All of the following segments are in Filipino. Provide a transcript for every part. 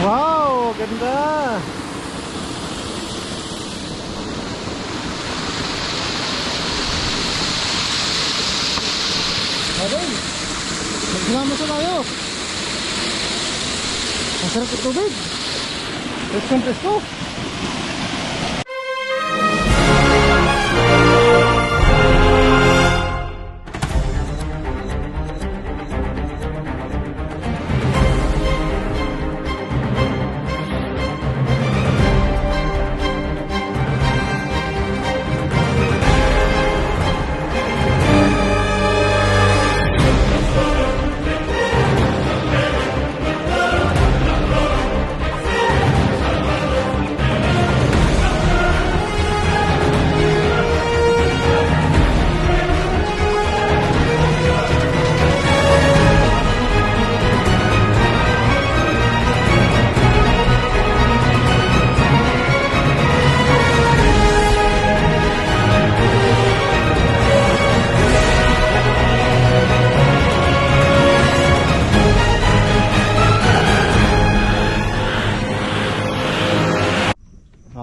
Wow, ganda. Okay, magsalamat sa tayo. Masarap yung tubig. Preskong presko.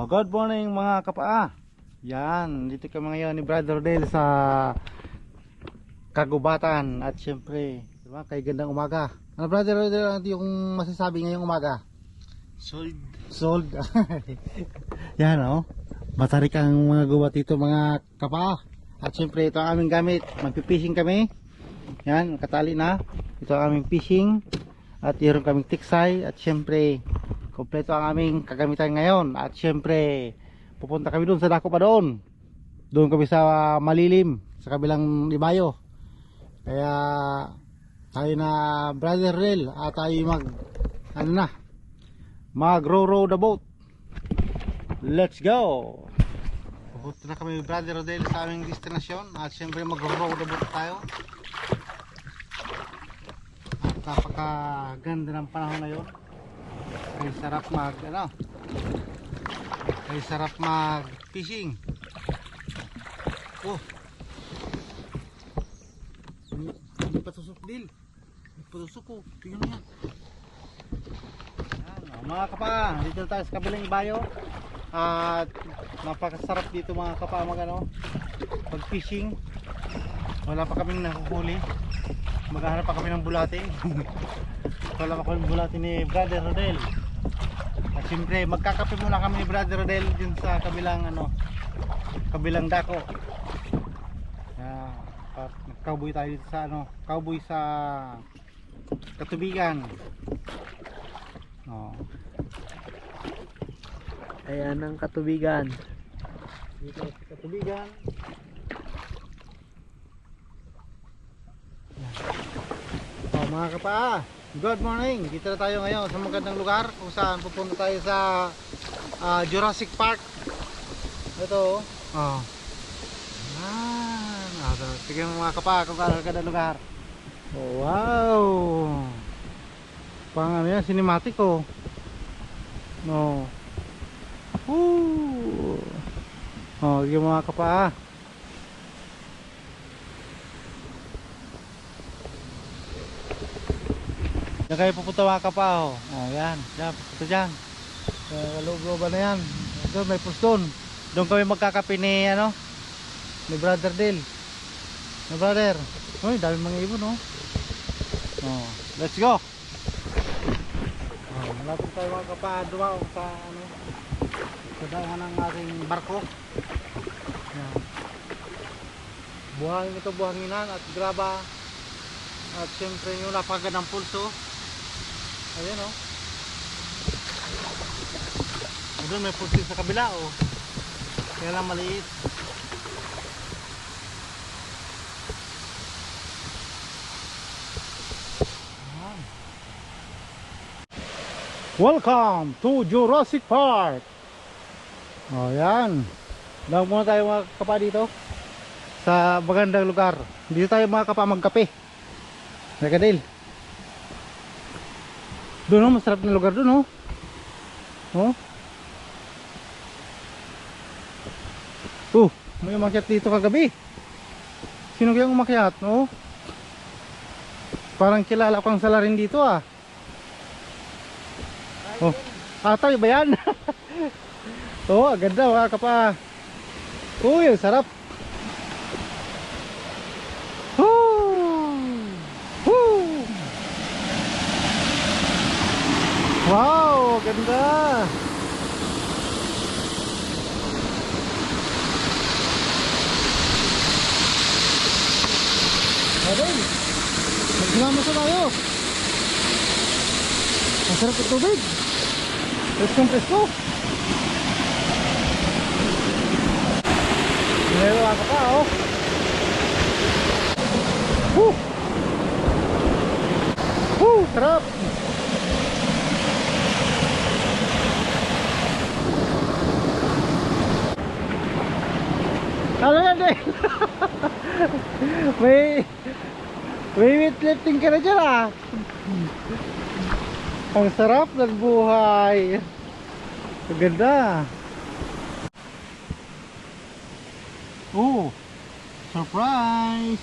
Good morning mga kapaa. Yan, dito kami ngayon ni Brother Dale sa Kagubatan. At syempre, diba, kay gandang umaga. Ano Brother Dale, yung masasabi ngayong umaga? Sold. Sold. Yan oh. Matarik ang mga gubat dito mga kapaa. At syempre ito ang aming gamit. Magpipishing kami. Yan, katali na. Ito ang aming fishing. At meron kaming tiksay. At syempre kompleto ang aming kagamitan ngayon. At syempre pupunta kami doon sa dako pa doon. Doon kami sa malilim, sa kabilang libayo. Kaya tayo na Brother Rel at tayo mag row the boat. Let's go. Pupunta na kami Brother Rel sa aming destinasyon. At syempre mag row the boat tayo. At napakaganda ng panahon na yun. Ay sarap mag fishing. Oh, hindi patusok Dil. Patusok ko, tingnan mo yan. Yan, mga kapa, dito tayo sa kabilang ibayo. At napakasarap dito mga kapa pag fishing. Wala pa kaming nakuhuli. Maghahanap pa kami ng bulate. Wala pa kami ng bulate ni Brother Rodel. At siyempre magkakape muna kami ni Brother Rodel dun sa kabilang dako. Cowboy tayo dito sa cowboy sa katubigan. Oh. Ayan ang katubigan. Dito sa katubigan. Oh, mga kapaa, good morning. Dito na tayo ngayon sa magandang lugar kung saan pupunta tayo sa Jurassic Park. Ito oh. Sige mga kapaa kung kano kada lugar. Oh, wow. Pang ano yan, cinematic oh. No. Oh, sige mga kapaa. Diyan kayo pupunta mga kapao. Oh, yan. Diyan, pupunta dyan. Kaloob-looban na yan. Doon, may puston. Doon kami magkakape ni, ni Brother Dale. No, brother. Uy, dami mga ibon, no? Oh, let's go. Oh, malapit tayo mga kapao. Dumaw sa, sa daungan ng ating barko. Yan. Buhangin ito, buhanginan at graba. At syempre yung napakagandang pulso. Ayan oh. Doon may pulso sa kabila oh. Kaya lang maliit. Welcome to Jurassic Park. Oh yan. Dahil muna tayo mga kapa dito sa magandang lugar. Dito tayo mga kapa magkape. Nakadil. Doon oh, masarap na lugar doon oh. Oh. May umakyat dito kagabi. Sino kayang umakyat? Oh. Parang kilala ko ang salarin dito ah. Oh, tayo ba yan? Oh, ang ganda mga kapa. Uy, ang sarap. Woo! Woo! Wow, ganda. Okay, magsimamasa tayo. Ang sarap ng tubig. Presko. Meron ka pa, oh. Woo! Woo! Sarap! Ano yan, eh? may weightlifting ka na dyan, ah. Ang sarap ng buhay. Ang ganda. Oh, surprise!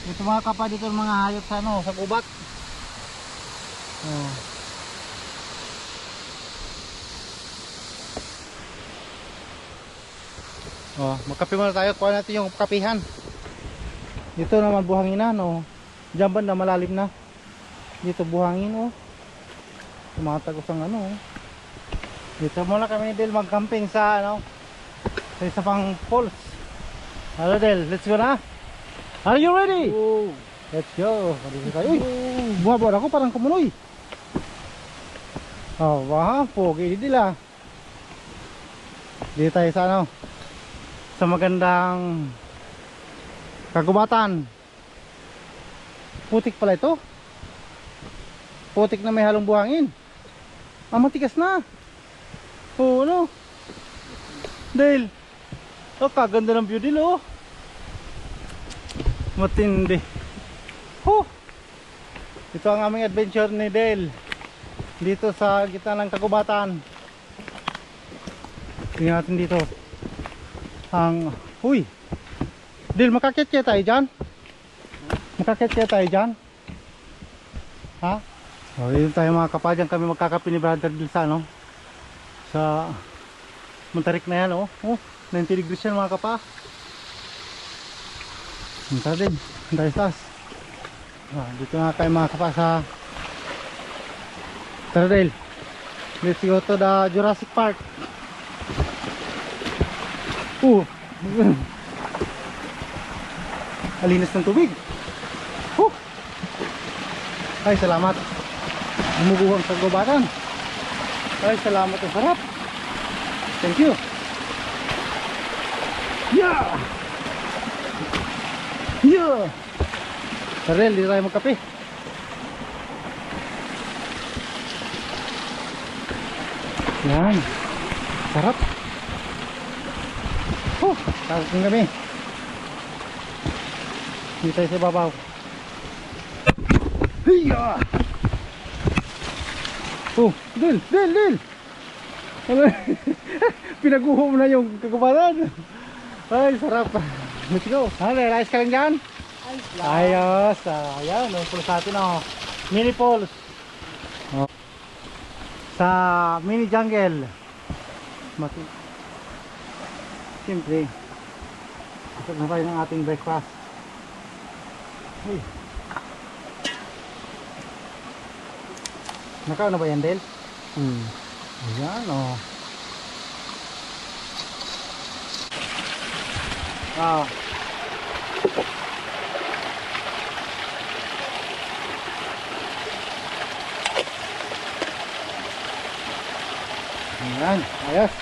Ito mga kapa, dito mga hayop sa ano, sa gubat. Oh. Oh, magkape muna tayo. Kuha natin yung kapihan. Dito naman buhanginan, oh. Diyan banda malalim na. Dito buhangin, oh. Tumatagos ang ano, oh. Dito muna kami ni Del mag-camping sa ano, sa isa pang falls. Hello Del, let's go na. Are you ready? Oh. Let's go. Uy, bumabaw ako parang kumunoy. Oh, wah, pogi dila. Dito tayo sa ano, sa magandang kagubatan. Putik pala ito. Putik na may halong buhangin. Matigas na. Oh, ano? Dale. Oh, kaganda ng view din, oh. Matindi. Oh. Ito ang aming adventure ni Dale. Dito sa gitna ng kagubatan. Tingnan natin dito. Uy. Dale, makakit kaya tayo dyan? Makakit kaya tayo dyan? Ha? Oh, yun tayo mga kapadyan. Kami magkakapi ni Brother Dale sa ano? Sa Muntarik na yan, oh. Oh, 90 degrees yan mga kapa. Tara din, tayo sa taas. Dito nga kayo mga kapa sa Tara Dale. Let's go to the Jurassic Park. Alinis ng tubig. Ay, salamat. Bumubuhang sa gubatan. Ay, salamat, ang sarap. Thank you. Yeah! Yeah! Tarel, dito tayo magkape. Yan. Sarap. Tapos ng kami. Dito tayo sa babaw. Hiya! Oh, Dil! Pinaguho mo na yung kagubatan. Ay, sarap. Let's go. Realize ka lang dyan? Ayos. Ayan, yung pulse natin, oh. Mini pulse. Oh. Sa mini jungle. Siyempre, ito na tayo ng ating breakfast. Uy. Nakaw na ba yan, Del? Ayan, oh. Ayan, ayos.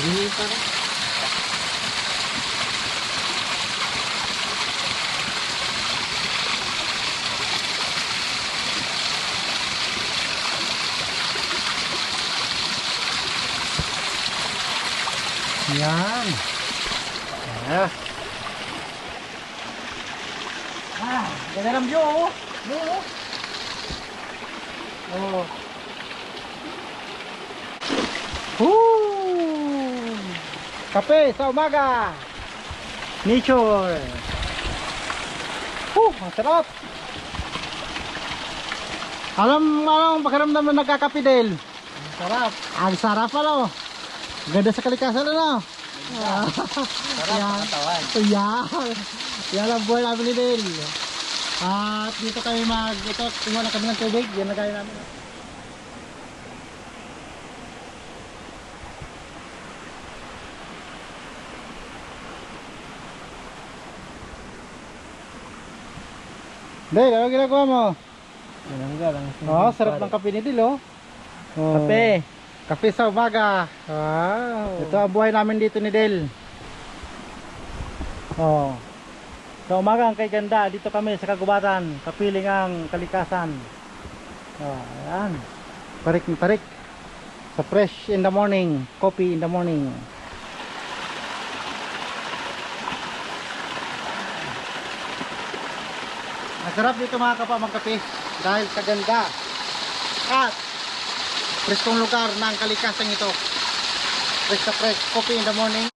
Hindi pa rin. Yan. Ah. Ganda ng view, oh. Oh. Oh. Woo! Kape sa umaga. Nature. Ang sarap. Anong pakiramdam na nagkakape, Del? Ang sarap. Ang sarap, ano? Ganda sa kalikasan, ano? Sarap ang katawan. Yan. Yan ang buhay namin ni Del. At dito kami ito, kumuha na kami ng tubig. Yan na gaya namin. Del, ano ginagawa mo? Sarap ng kape ni Del, oh. Kape. Kape sa umaga. Wow. Ito ang buhay namin dito ni Del. Sa umaga ang kay ganda, dito kami sa kagubatan, kapiling ang kalikasan. Ayan. Parik ni parik. Sa fresh in the morning, coffee in the morning. Masarap dito mga kapa magkape dahil sa ganda at preskong lugar ng kalikasan ito. Fresh sa fresh, coffee in the morning.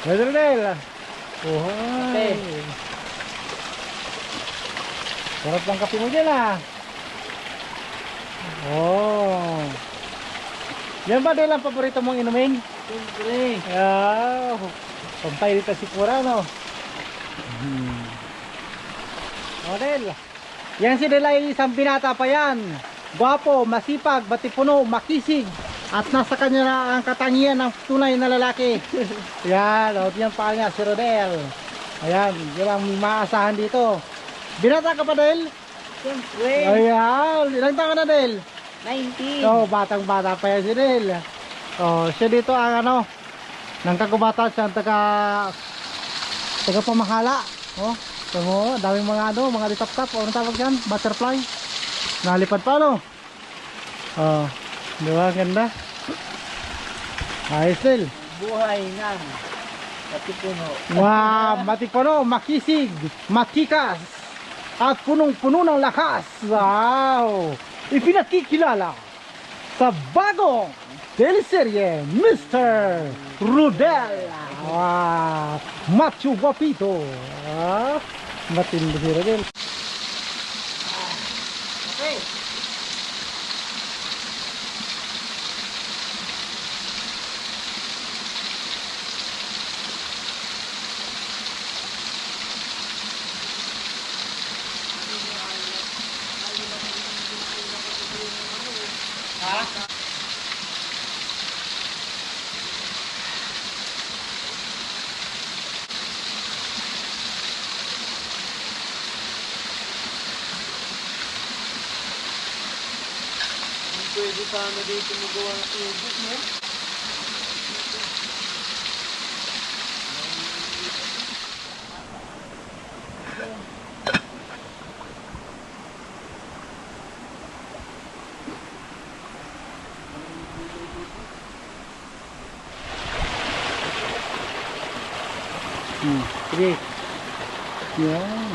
Del. Kape. Sarap ng kape mo dyan, ah. Oh. Yan ba, Del, ang paborito mong inumin? Siyempre. Pampay dito si Pura, no? Del. Yan si Del ay isang binata pa yan. Gwapo, masipag, batipuno, makisig. At nasa kanya na ang katangian ng tunay na lalaki. Yan, yan pa niya, si Rodel. Ayan, yun ang maasahan dito. Binata ka pa, Del? Siyempre. Ayan, ilang taon na, Del? 19. Batang bata pa yan si Del. Siya dito ang ng kagubatan, siya ang taga pamahala. Daming mga mga litap-tap, anong tawag yan? Butterfly. Nalipad pa, no? Diba, ganda? Ayos, Del. Buhay ng Katipuno. Wow, matipuno, makisig, makikas, at punong-puno ng lakas. Wow! Ipinakikilala sa bagong teleserye, Mr. Rodel. Wow! Macho guapito. Matindi si Rodel. Okay. Pwede sana dito magawa ng tubig, no? Sige. Yan.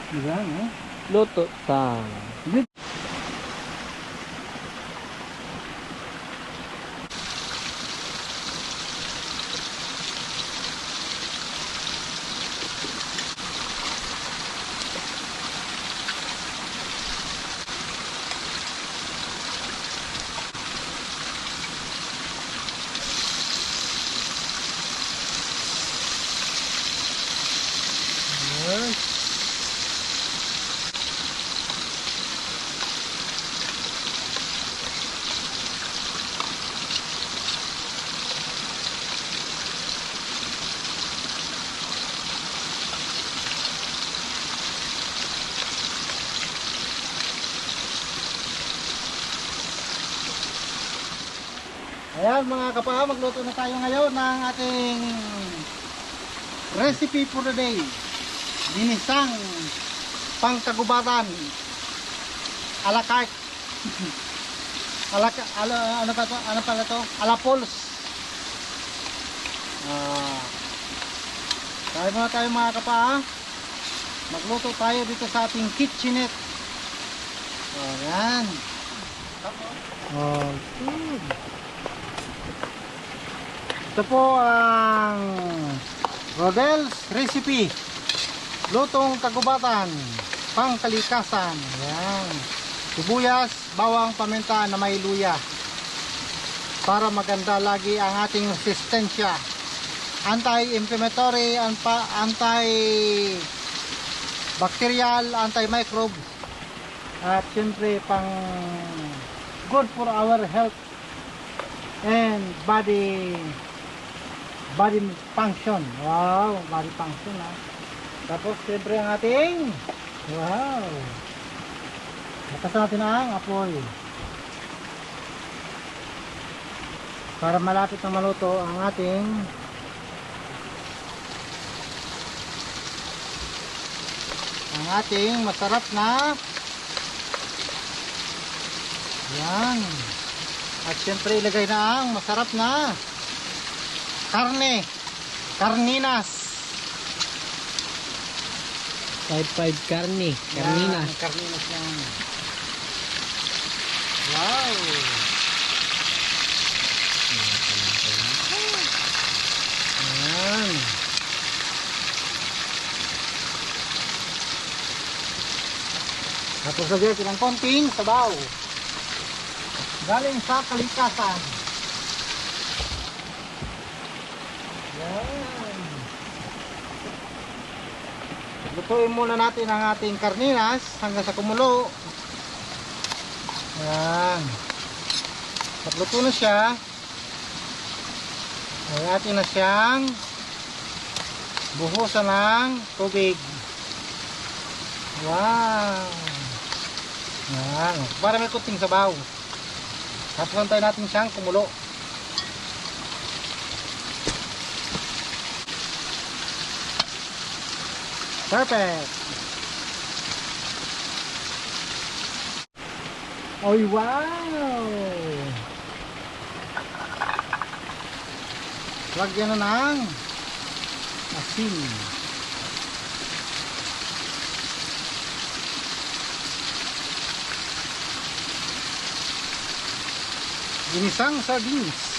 Diba, no? Luto sa Ayan mga kapa, magluto na tayo ngayon ng ating recipe for the day. Ginisang pangkagubatan ala carte. Ano pa to? Ano pala to? Alapols. Tayo muna tayo mga kapa. Magluto tayo dito sa ating kitchenette. Ayan. Ito po ang Rodel's recipe. Lutong kagubatan, pangkalikasan. Ayan. Sibuyas, bawang, paminta na may luya. Para maganda lagi ang ating resistensya. Anti-inflammatory, anti-bacterial, anti-microbe. At siyempre pang good for our health and body function. Wow, body function ha. Tapos siyempre ang ating batasan natin ang apoy para malapit na maluto ang ating masarap na yan. At siyempre ilagay na ang masarap na karninas. 5-5 karninas. Yan, karninas yan. Wow. Yan. Tapos lagyan natin ng konting sabaw. Galing sa kalikasan. Yan. Lutuin muna natin ang ating karninas hanggang sa kumulo. Yan. Pag luto na siya, ay atin na siyang buhusan ng tubig. Wow. Yan. Para may kunting sabaw. Tapos antayin natin siyang kumulo. Perfect. Oy, wow. Lagyan na ng asin. Ginisang sardines.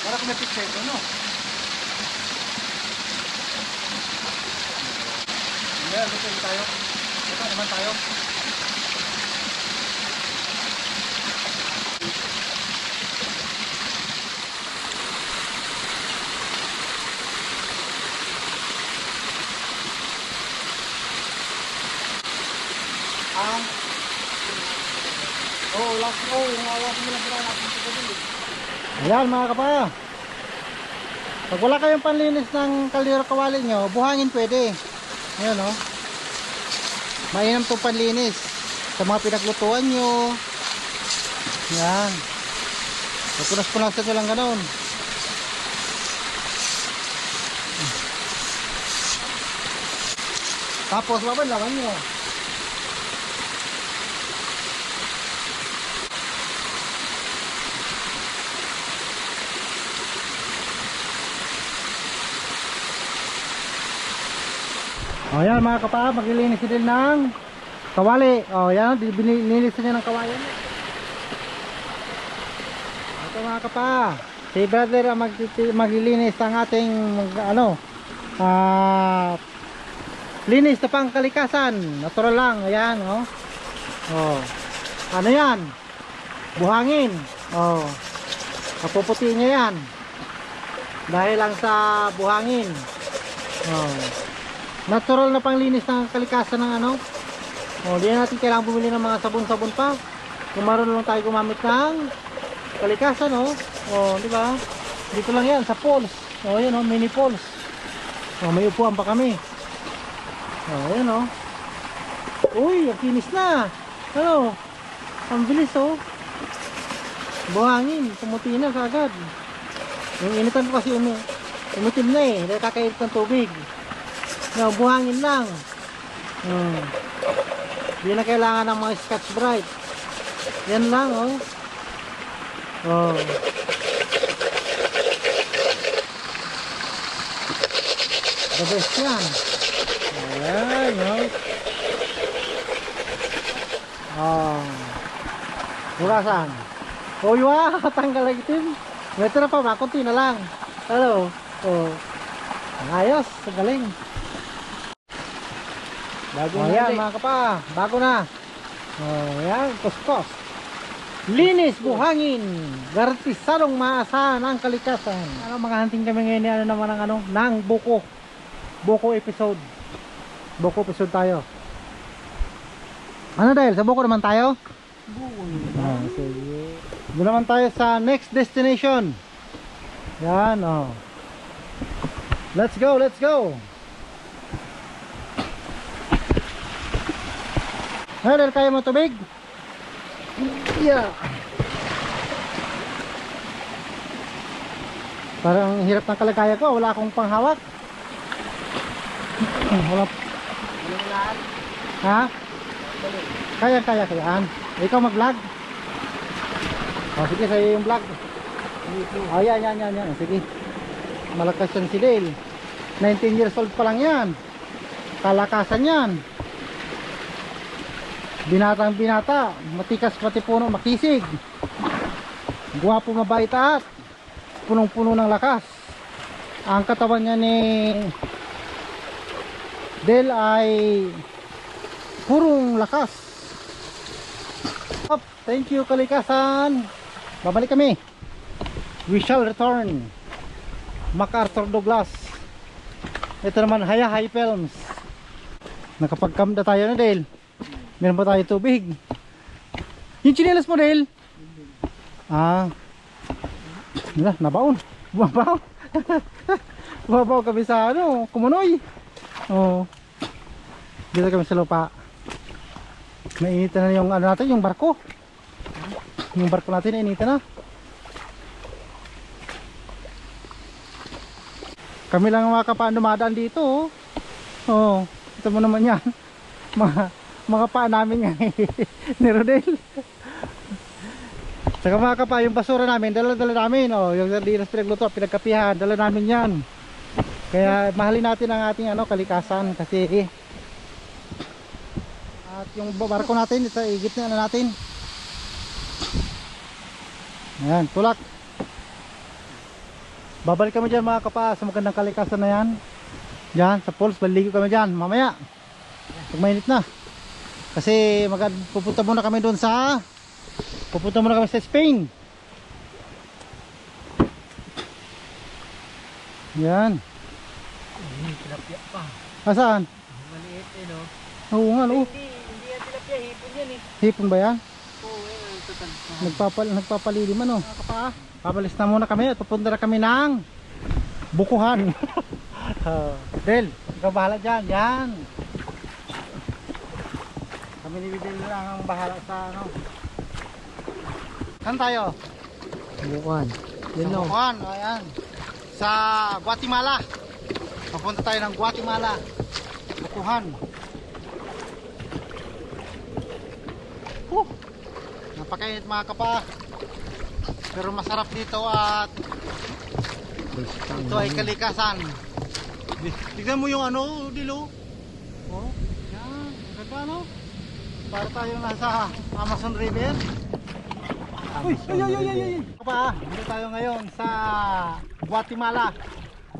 Para kung may picture ito, no? Ngayon, dito tayo. Dito naman tayo. Ayan mga kapa. Pag wala kayong panlinis ng kaldero kawali nyo, buhangin pwede. Ayan o. Mainam itong panlinis sa mga pinaglutuan nyo. Ayan. Punas-punasan nyo lang ganoon. Tapos laban nyo. O yan mga kapa, maglilinis din ng kawali. O yan, binilinis niya ng kawayan. Ito mga kapa, si brother ang maglilinis ng ating linis na pangkalikasan. Natural lang, ayan o. O, ano yan? Buhangin. O, mapuputi niya yan. Dahil lang sa buhangin. O, natural na panglinis ng kalikasan ng ano. O, di natin kailangan bumili ng mga sabon-sabon pa. Kung marunong lang tayo gumamit ng kalikasan, o. O, di ba? Dito lang yan, sa falls. O, yan o, mini falls. O, may upuan pa kami. O, yan o. Uy, ang kinis na. Ano? Ang bilis o. Buhangin, pumuti na kaagad. Yung initan ko kasi umitim na eh. Dahil kakainit ng tubig. No, buhangin lang. Hindi na kailangan ng mga Scotch Brite. Yan lang oh. Oh. The best yan. Ayan oh. Oh. Burasan. Oh yun, tanggal lagi itim. May tira pa ba? Kunti na lang. Hello. Oh. Ayos, galing. Bago na yan mga kapa, bago na. Oh, yan, kuskos. Linis buhangin, gartisadong maasahan ang kalikasan. Ano, mga hunting kami ngayon, ano naman ang ng buko. Buko episode. Buko episode tayo. Ano dahil, sa buko naman tayo? Buko naman. Sige. Doon naman tayo sa next destination. Yan, oh. Let's go, let's go. Dahil kaya mo tubig? Yeah. Parang hirap ng kalagayan ko. Wala akong panghawak. Wala. Ha? Kayaan. Ikaw mag-vlog? O sige, sa'yo yung vlog. O yan. Sige. Malakas yan si Dale. 19 years old pa lang yan. Kalakasan yan. Binatang binata, matikas pati puno, makisig. Guwapo, mabait at punong-puno ng lakas. Ang katawan niya ni Del ay purong lakas. Thank you kalikasan. Babalik kami. We shall return. MacArthur Douglas. Ito naman Hayahay Films. Nakapag-camp na tayo na Del. Meron pa tayo tubig. Yung chinelas mo Del. Nabaon. Bumabaw. Bumabaw kami sa Kumunoy. Oh. Dito kami sa lupa. Nainitan na yung natin, yung barko. Yung barko natin nainitan na. Kami lang mga kapaan dumadaan dito. Oh. Ito mo naman yan. Mga paa namin nga ni Rodel. Saka mga kapa, yung basura namin, dala namin. Oh, yung sardinas pinagluto, pinagkapihan, dala namin yan. Kaya mahalin natin ang ating kalikasan kasi at yung barko natin, ito igit na natin. Ayan, tulak. Babalik kami dyan mga kapa sa magandang kalikasan na yan. Diyan, sa falls, baligo kami dyan mamaya. Pag mainit na. Kasi pupunta muna kami doon sa Spain. Yan. Tilapia pa. Saan? Maliit no? Oo nga no. Hindi yan tilapia, hipon yan eh. Hipon ba yan? Oo, yan. Nagpapalilim ano. Papalis na muna kami at pupunta na kami ng Bukuhan. Del, ikaw bahala dyan. Yan. Kami ni Bibel lang ang bahala sa Saan tayo? Bukuhan. Sa Bukuhan, ayan. Sa Guatemala. Papunta tayo ng Guatemala. Bukuhan. Napakainit mga kapa. Pero masarap dito at ito ay kalikasan. Tignan mo yung Dilo. Oh, yan. Ang ganda, no? Para tayong nasa Amazon River. Uy, ay, ay, ay, ay, ay. Dito tayo ngayon sa Guatemala.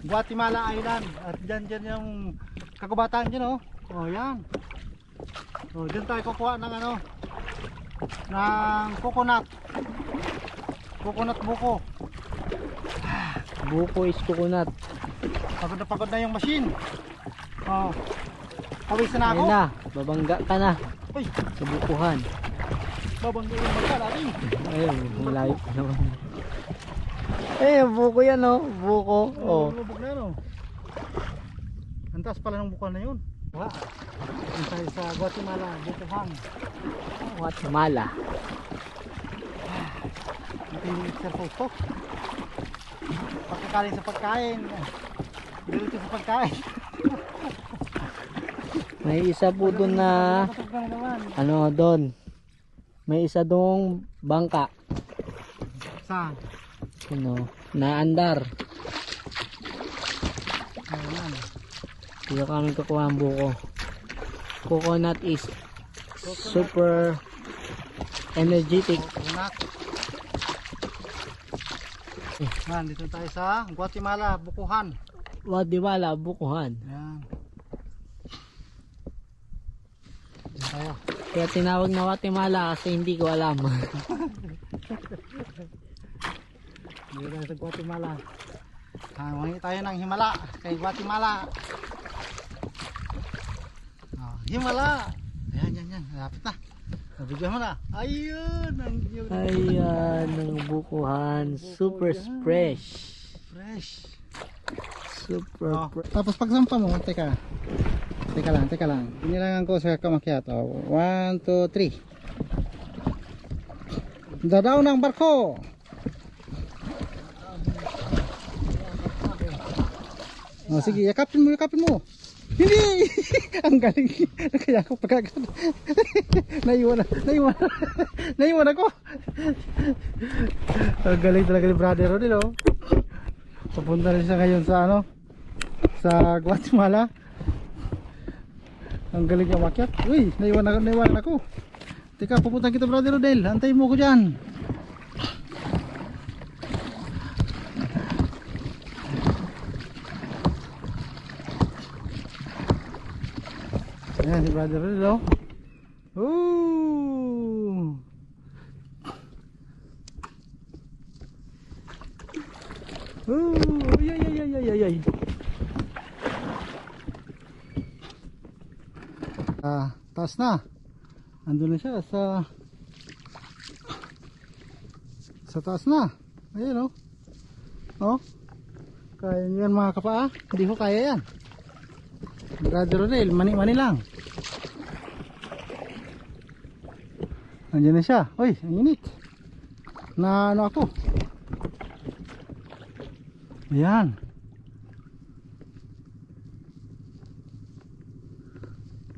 Guatemala Island. At dyan yung kagubatan dyan, oh. Oh, yan. Oh, dyan tayo kukuha ng ano, ng coconut. Coconut buko. Buko is coconut. Pagod na yung machine. Oh. Pawisan na ako. Ayun na, babangga ka na Uy, sa bukuhan. babangga yung magka natin. Ayun, malayo pa naman. Eh, buko yan oh, buko. Oh. Lubog na, no? Ang taas pala ng bukuan na yun. Wala. Dito tayo sa Guatemala, Bukuhan. Guatemala. Ito yung exercise ko. Pagkakaling sa pagkain. Diretso sa pagkain. May isa po doon na Patog na naman. ano doon. May isa doong bangka. Saan? Ano, naandar. Ayan. Dito kami kukuha ang buko. Coconut is super energetic. Coconut. Yan, dito tayo sa Guatemala, Bukuhan. Guatemala, bukuhan. Yan. Dito tayo. Kaya tinawag na Guatemala kasi hindi ko alam. Dito tayo sa Guatemala. Mangi tayo ng himala kay Guatemala. Himala. Yan. Lapit na. Nabigyan mo na. Ayun. Ayan, ang bukuhan. Super fresh. Fresh. Super fresh. Tapos pagsampa mo, teka lang. Inilangan ko sa kamakyat. 1, 2, 3. Dadaw ng barko. Sige, yakapin mo. Hindi! Ang galing. Nakayakap pa kagad. Naiwan ako. Ang galing talaga ni Brother Rodel, oh. Papunta rin siya ngayon sa ano, sa Guatemala. Ang galing niya makyat. Uy, naiwan ako. Teka, pupunta kita Brother Rodel. Antayin mo ko dyan. Ayan si Brother Rodel, oh. Ooh. Ay. Taas na. Andun na siya sa taas na. Ayun, oh. Oh. Kaya niyan mga kapaa. Hindi ko kaya yan. Brother Rodel, mani lang. Andiyan na siya. Uy, ang init. Na ano ako. Ayan.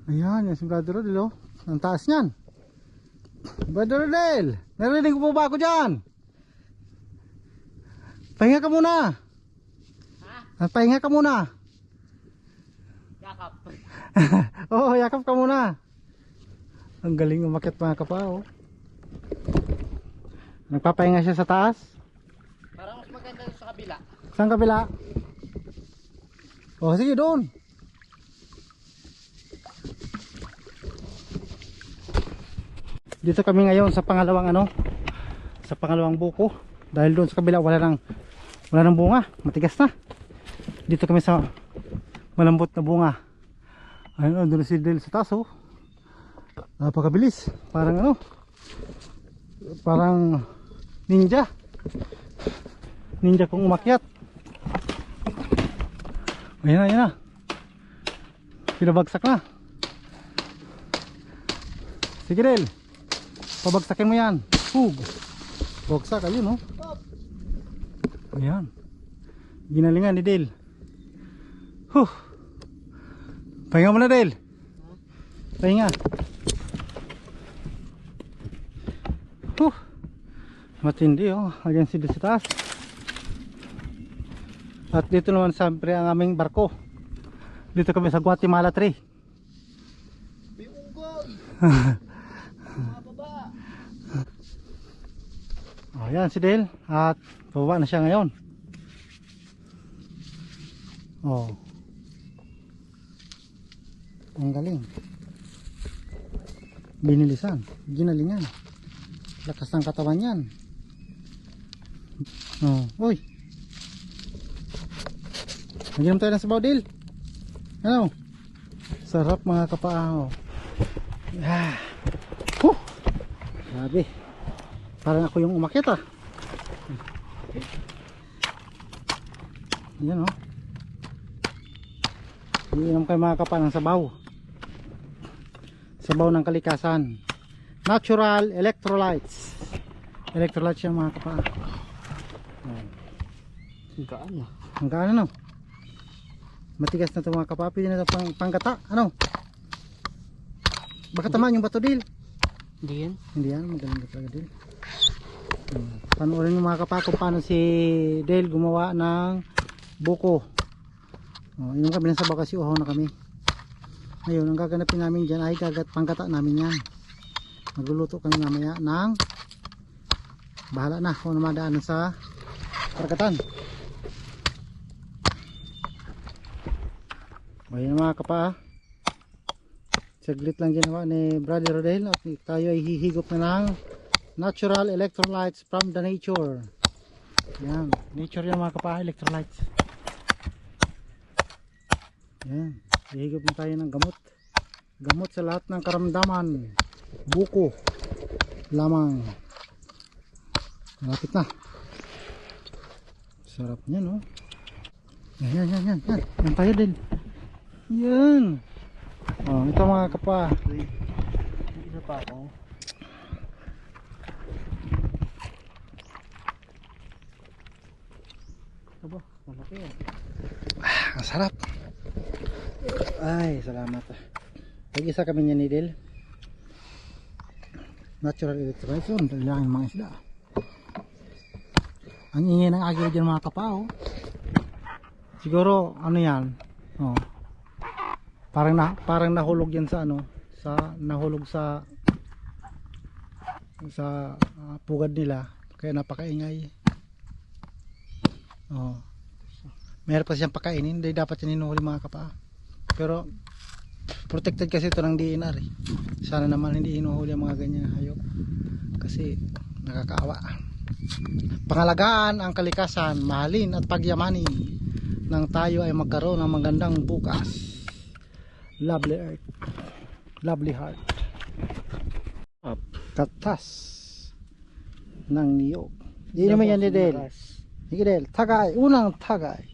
Ayan, yan si Brother Rodel, oh. Ang taas niyan. Brother Rodel, narinig mo ba ako dyan? Pahinga ka muna. Ha? Pahinga ka muna. Yakap. Oo, yakap ka muna. Ang galing umakyat mga kapa, oh. Nagpapahinga siya sa taas. Parang mas maganda sa kabila. Saan kabila? Oh, sige doon. Dito kami ngayon sa pangalawang ano, sa pangalawang buko. Dahil doon sa kabila wala nang bunga, matigas na. Dito kami sa malambot na bunga. Ayun, doon si Del sa taas, oh. Napakabilis. Parang ano, parang ninja kung umakyat. Ayan na. Pinabagsak na. Sige Del, pabagsakin mo yan. Bagsak, ayun, oh. Ayan, ginalingan ni Del. Pahinga mo na Del. Pahinga. Matindi, oh. Ayan si Del sa taas. At dito naman siyempre ang aming barko. Dito kami sa Guatemala 3. Oh, yan si Del at pababa na siya ngayon. Oh. Ang galing. Binilisan, ginalingan. Lakas ng katawan yan. Oh, uy. Nagyan tayo ng sabaw, Del. Ano? Sarap mga kapao. Ah. Grabe. Parang ako yung umakyat ah. Yan oh. Iinom kayo mga kapa ng sabaw. Sabaw ng kalikasan. Natural electrolytes. Electrolytes yan mga kapa. Ang gaan na. Ang gaan ano? Matigas na ito mga kapa. Pwede na ito panggata. Ano? Baka tamaan yung bato, Dil. Hindi yan. Hindi yan. Magaling ka talaga, Dil. Panoorin nyo mga kapa kung paano si Dale gumawa ng buko. Inom kami ng sabaw kasi uhaw na kami. Ngayon ang gaganapin namin dyan ay panggata namin yan. Magluluto kami mamaya ng bahala na kung namadaan sa karagatan. Ayan mga kapa, saglit lang ginawa ni Brother Rodel at tayo ay hihigop na ng natural electrolytes from the nature. Yan, nature yan mga kapa, electrolytes. Yan, hihigop na tayo ng gamot. Gamot sa lahat ng karamdaman. Buko lamang. Malapit na. Sarap niyan oh. Yan. Yan tayo din. Yan. Oh, ito mga kapa. Isa pa ako. Aba, malaki yan. Ang sarap. Ay, salamat. Pag-isa kami niya ni Del. Natural electrolytes yun. Dalilangan mga isda. Ang ingay ng agyo dyan mga kapao. Siguro, ano yan? Oh. Parang nahulog yan sa ano? Nahulog sa pugad nila. Kaya napakaingay. Oh. Meron pa siyang pakainin. Hindi dapat yan inuhuli mga kapao. Pero protected kasi ito ng DNR eh. Sana naman hindi hinuhuli ang mga ganyan hayop kasi nakakaawa. Pangalagaan ang kalikasan, mahalin at pagyamanin nang tayo ay magkaroon ng magandang bukas. Lovely earth, lovely heart. Up. Katas ng niyog. Hindi naman yan ni Del. Sige Del, tagay, unang tagay.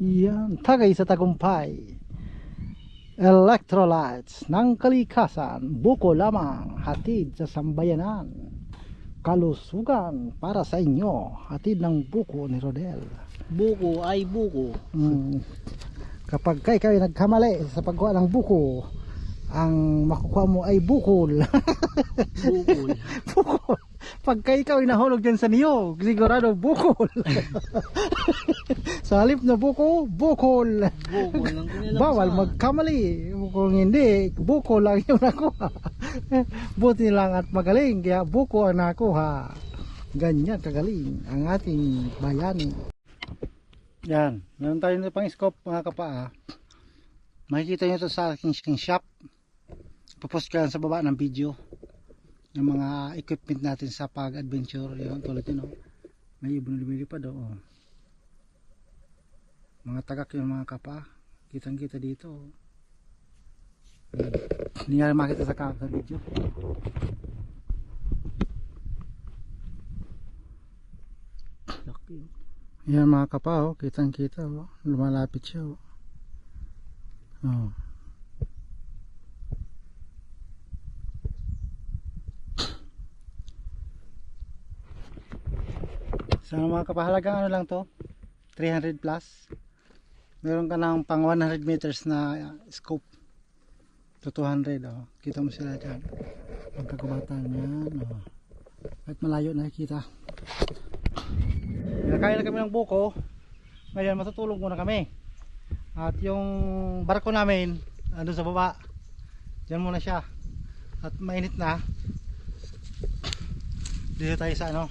Yan, tagay sa tagumpay. Electrolytes ng kalikasan, buko lamang, hatid sa sambayanan. Kalusugan para sa inyo, hatid ng buko ni Rodel. Buko ay buko. Kapag kayo nagkamali sa paggawa ng buko, ang makukuha mo ay bukol. Bukol. Bukol. Pagka ikaw ay nahulog dyan sa niyog, sigurado bukol. Sa halip na buko, bukol. Bukol lang kinilabasan. Bawal magkamali. Kung hindi, buko lang yung nakuha. Buti lang at magaling, kaya buko ang nakuha. Ganyan kagaling ang ating bayani. Yan, meron tayo na pang scope mga kapaa. Makikita nyo ito sa aking shop. Papost ko yan sa baba ng video ng mga equipment natin sa pag-adventure. Yun, tulad yun, oh. May ibon lumilipad, oh. Mga tagak yung mga kapa. Kitang kita dito, oh. Hindi nga makita sa video. Laki, oh. Yan mga kapa, oh. Kitang kita, oh. Lumalapit siya, oh. Oh. Sa mga kapahalagang ano lang to, 300 plus. Meron ka ng pang 100 meters na scope to 200, oh. Kita mo sila dyan magkagubatan yan, oh. Kahit malayo nakikita. Nakain na kami ng buko. Ngayon matutulog muna kami. At yung barko namin andun sa baba, dyan muna siya. at mainit na. Dito tayo sa ano,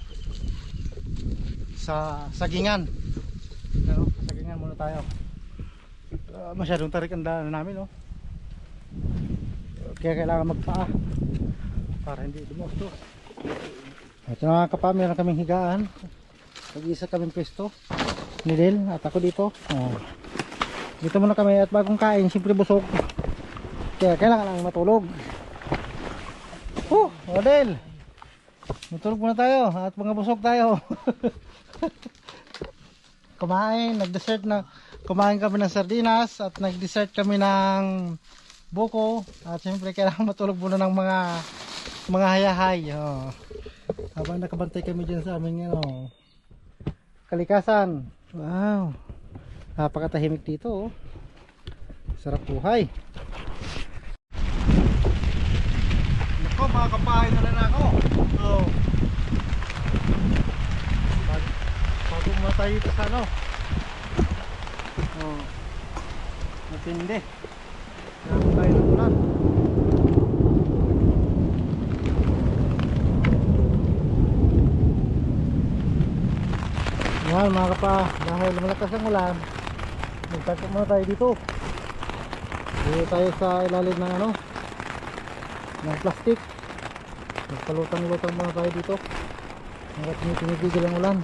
sa sagingan. Ano, sagingan muna tayo. Masyadong tarik ang daan namin, no? Kaya kailangan magpaa para hindi dumustos. Ito na mga kapa, meron kaming higaan. Mag-isa kaming pwesto ni Del at ako dito. Dito muna kami at bagong kain, siyempre busog. Kaya kailangan lang matulog. Del, matulog muna tayo at mga busog tayo. Kumain, nag-dessert na. Kumain kami ng sardinas at nag-dessert kami ng buko. At siyempre kailangan matulog muna ng mga hayahay. Habang nakabantay kami dyan sa aming kalikasan. Wow, napakatahimik dito. Sarap buhay. Nako, mga kapahay na lang ako. Bago muna tayo dito sa ano. Matindi. Naku tayo ng ulan. Yan mga kapa, dahil malakas ang ulan, magtagpo muna tayo dito. Dito tayo sa ilalim ng ano, ng plastic. Magpalutang-lutang muna tayo dito hanggat tinitibigil ang ulan.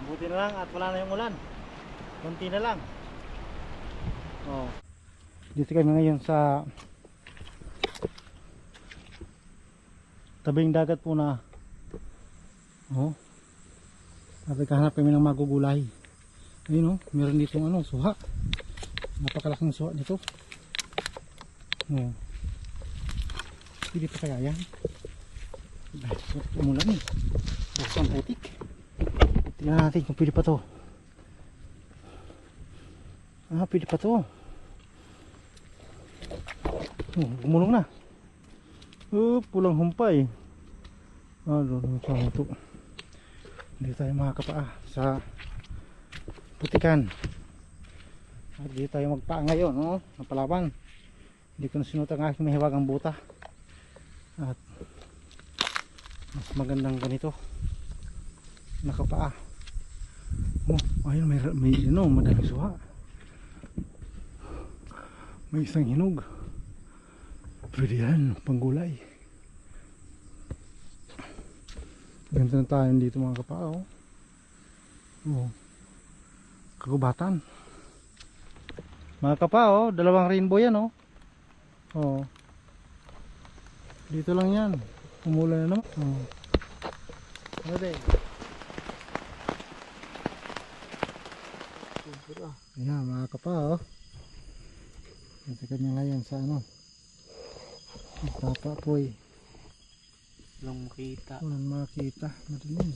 Buti na lang at wala na yung ulan. Kunti na lang. Dito kami ngayon sa tabing dagat po na. Naghahanap kami ng magugulay. Ayun meron dito suha. Napakalaking suha dito. Hindi pa kaya yan. Umulan eh. Basta ang putik. Tingnan natin kung pwede pa to. Pwede pa to. Gumulong na. Pulang humpay. Doon sa ito. Dito tayo mga kapaa sa putikan. At dito tayo magpaa ngayon, ng palaban. Hindi ko na sinuot ang aking mahiwagang buta. At mas magandang ganito. Nakapaa. Ayun, may madaming suha. May isang hinog. Pwede yan, panggulay. Ganda na tayo dito mga kapao. Kagubatan. Mga kapao, dalawang rainbow yan. Dito lang yan. Umulan na naman. Okay. Ayan mga kapao. Ito kanya ngayon sa Papapoy. Walang makita. Walang makita. Madilim.